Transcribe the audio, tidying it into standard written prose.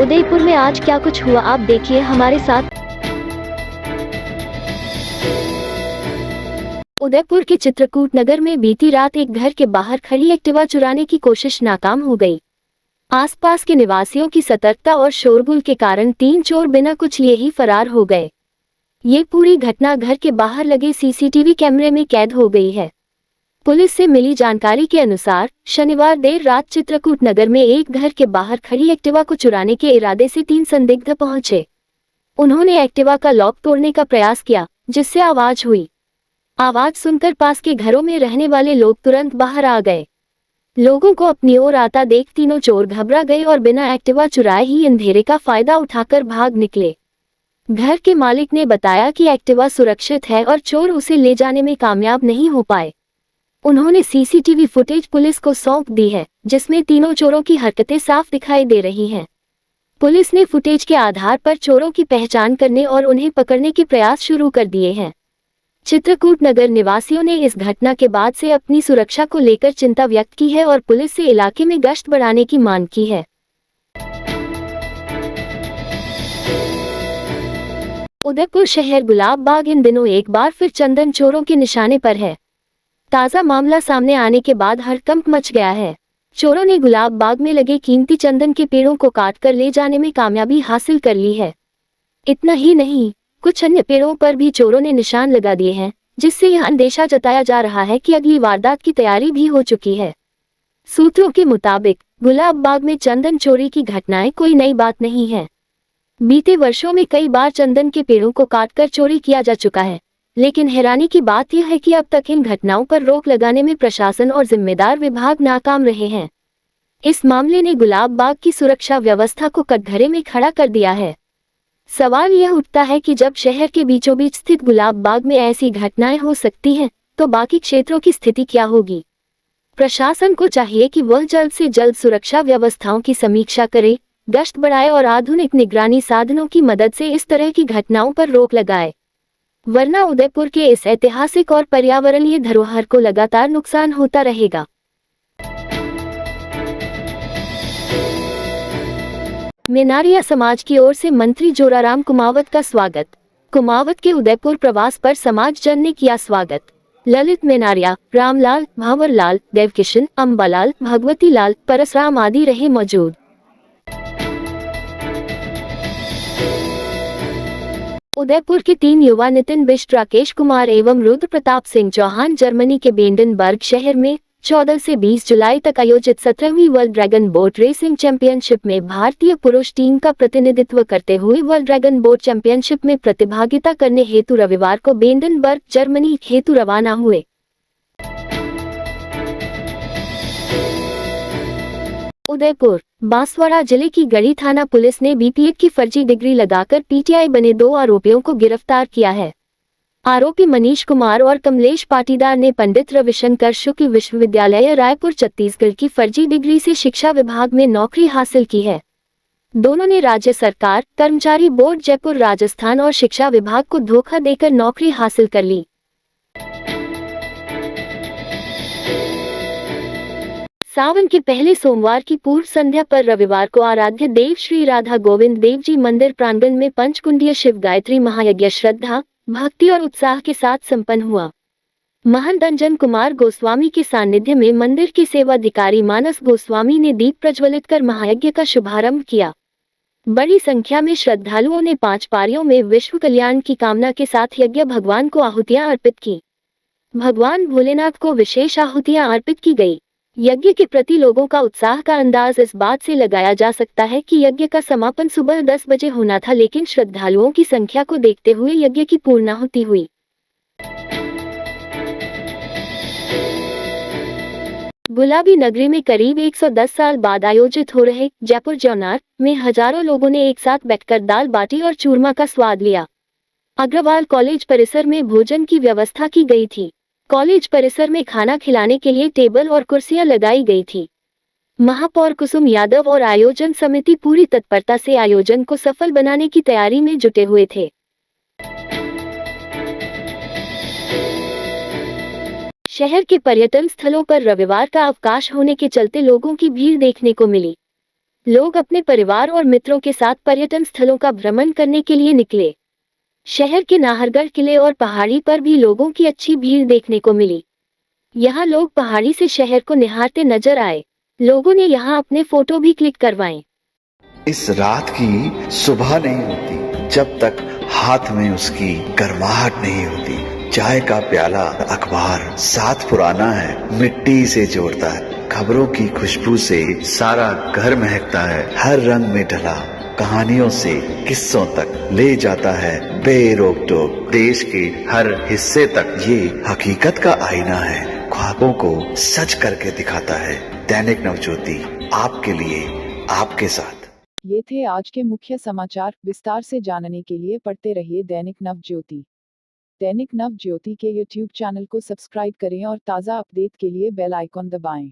उदयपुर में आज क्या कुछ हुआ आप देखिए हमारे साथ। उदयपुर के चित्रकूट नगर में बीती रात एक घर के बाहर खड़ी एक्टिवा चुराने की कोशिश नाकाम हो गई। आसपास के निवासियों की सतर्कता और शोरगुल के कारण 3 चोर बिना कुछ लिए ही फरार हो गए। ये पूरी घटना घर के बाहर लगे सीसीटीवी कैमरे में कैद हो गई है। पुलिस से मिली जानकारी के अनुसार शनिवार देर रात चित्रकूट नगर में एक घर के बाहर खड़ी एक्टिवा को चुराने के इरादे से 3 संदिग्ध पहुंचे। उन्होंने एक्टिवा का लॉक तोड़ने का प्रयास किया, जिससे आवाज हुई। आवाज सुनकर पास के घरों में रहने वाले लोग तुरंत बाहर आ गए। लोगों को अपनी ओर आता देख तीनों चोर घबरा गए और बिना एक्टिवा चुराए ही अंधेरे का फायदा उठाकर भाग निकले। घर के मालिक ने बताया कि एक्टिवा सुरक्षित है और चोर उसे ले जाने में कामयाब नहीं हो पाए। उन्होंने सीसीटीवी फुटेज पुलिस को सौंप दी है, जिसमें तीनों चोरों की हरकतें साफ दिखाई दे रही हैं। पुलिस ने फुटेज के आधार पर चोरों की पहचान करने और उन्हें पकड़ने के प्रयास शुरू कर दिए हैं। चित्रकूट नगर निवासियों ने इस घटना के बाद से अपनी सुरक्षा को लेकर चिंता व्यक्त की है और पुलिस से इलाके में गश्त बढ़ाने की मांग की है। उदयपुर शहर गुलाब बाग इन दिनों एक बार फिर चंदन चोरों के निशाने पर है। ताज़ा मामला सामने आने के बाद हड़कंप मच गया है। चोरों ने गुलाब बाग में लगे कीमती चंदन के पेड़ों को काटकर ले जाने में कामयाबी हासिल कर ली है। इतना ही नहीं, कुछ अन्य पेड़ों पर भी चोरों ने निशान लगा दिए हैं, जिससे यह अंदेशा जताया जा रहा है कि अगली वारदात की तैयारी भी हो चुकी है। सूत्रों के मुताबिक गुलाब बाग में चंदन चोरी की घटनाएं कोई नई बात नहीं है। बीते वर्षों में कई बार चंदन के पेड़ों को काटकर चोरी किया जा चुका है, लेकिन हैरानी की बात यह है कि अब तक इन घटनाओं पर रोक लगाने में प्रशासन और जिम्मेदार विभाग नाकाम रहे हैं। इस मामले ने गुलाब बाग की सुरक्षा व्यवस्था को कटघरे में खड़ा कर दिया है। सवाल यह उठता है कि जब शहर के बीचों बीच स्थित गुलाब बाग में ऐसी घटनाएं हो सकती हैं, तो बाकी क्षेत्रों की स्थिति क्या होगी। प्रशासन को चाहिए कि वह जल्द से जल्द सुरक्षा व्यवस्थाओं की समीक्षा करे, गश्त बढ़ाए और आधुनिक निगरानी साधनों की मदद से इस तरह की घटनाओं पर रोक लगाए, वरना उदयपुर के इस ऐतिहासिक और पर्यावरणीय धरोहर को लगातार नुकसान होता रहेगा। मेनारिया समाज की ओर से मंत्री जोराराम कुमावत का स्वागत। कुमावत के उदयपुर प्रवास पर समाजजन ने किया स्वागत। ललित मेनारिया, रामलाल, भावरलाल, देवकिशन, अंबालाल, भगवती लाल, परसराम आदि रहे मौजूद। उदयपुर के 3 युवा नितिन बिष्ट, राकेश कुमार एवं रुद्र प्रताप सिंह चौहान जर्मनी के बेंडनबर्ग शहर में 14 से 20 जुलाई तक आयोजित 17वीं world dragon boat racing championship में भारतीय पुरुष टीम का प्रतिनिधित्व करते हुए वर्ल्ड ड्रैगन बोट चैंपियनशिप में प्रतिभागिता करने हेतु रविवार को बेंडनबर्ग जर्मनी हेतु रवाना हुए। उदयपुर बांसवाड़ा जिले की गढ़ी थाना पुलिस ने बीपीएड की फर्जी डिग्री लगाकर पीटीआई बने 2 आरोपियों को गिरफ्तार किया है। आरोपी मनीष कुमार और कमलेश पाटीदार ने पंडित रविशंकर शुक्ल विश्वविद्यालय रायपुर छत्तीसगढ़ की फर्जी डिग्री से शिक्षा विभाग में नौकरी हासिल की है। दोनों ने राज्य सरकार, कर्मचारी बोर्ड जयपुर राजस्थान और शिक्षा विभाग को धोखा देकर नौकरी हासिल कर ली। सावन के पहले सोमवार की पूर्व संध्या पर रविवार को आराध्य देव श्री राधा गोविंद देव जी मंदिर प्रांगण में पंचकुंडीय शिव गायत्री महायज्ञ श्रद्धा, भक्ति और उत्साह के साथ संपन्न हुआ। महंत अंजन कुमार गोस्वामी के सानिध्य में मंदिर के सेवाधिकारी मानस गोस्वामी ने दीप प्रज्वलित कर महायज्ञ का शुभारंभ किया। बड़ी संख्या में श्रद्धालुओं ने 5 पारियों में विश्व कल्याण की कामना के साथ यज्ञ भगवान को आहुतियां अर्पित की। भगवान भोलेनाथ को विशेष आहुतियां अर्पित की गई। यज्ञ के प्रति लोगों का उत्साह का अंदाज इस बात से लगाया जा सकता है कि यज्ञ का समापन सुबह 10 बजे होना था, लेकिन श्रद्धालुओं की संख्या को देखते हुए यज्ञ की पूर्णाहुति हुई। गुलाबी नगरी में करीब 110 साल बाद आयोजित हो रहे जयपुर जौनार में हजारों लोगों ने एक साथ बैठकर दाल बाटी और चूरमा का स्वाद लिया। अग्रवाल कॉलेज परिसर में भोजन की व्यवस्था की गई थी। कॉलेज परिसर में खाना खिलाने के लिए टेबल और कुर्सियां लगाई गई थी। महापौर कुसुम यादव और आयोजन समिति पूरी तत्परता से आयोजन को सफल बनाने की तैयारी में जुटे हुए थे। शहर के पर्यटन स्थलों पर रविवार का अवकाश होने के चलते लोगों की भीड़ देखने को मिली। लोग अपने परिवार और मित्रों के साथ पर्यटन स्थलों का भ्रमण करने के लिए निकले। शहर के नाहरगढ़ किले और पहाड़ी पर भी लोगों की अच्छी भीड़ देखने को मिली। यहाँ लोग पहाड़ी से शहर को निहारते नजर आए। लोगों ने यहाँ अपने फोटो भी क्लिक करवाए। इस रात की सुबह नहीं होती जब तक हाथ में उसकी गर्माहट नहीं होती। चाय का प्याला, अखबार साथ पुराना है, मिट्टी से जोड़ता है। खबरों की खुशबू से सारा घर महकता है। हर रंग में ढला कहानियों से किस्सों तक ले जाता है बेरोक टोक। देश के हर हिस्से तक ये हकीकत का आईना है, ख्वाबों को सच करके दिखाता है। दैनिक नवज्योति, आपके लिए, आपके साथ। ये थे आज के मुख्य समाचार। विस्तार से जानने के लिए पढ़ते रहिए दैनिक नवज्योति। दैनिक नवज्योति के YouTube चैनल को सब्सक्राइब करें और ताज़ा अपडेट के लिए बेल आइकॉन दबाएं।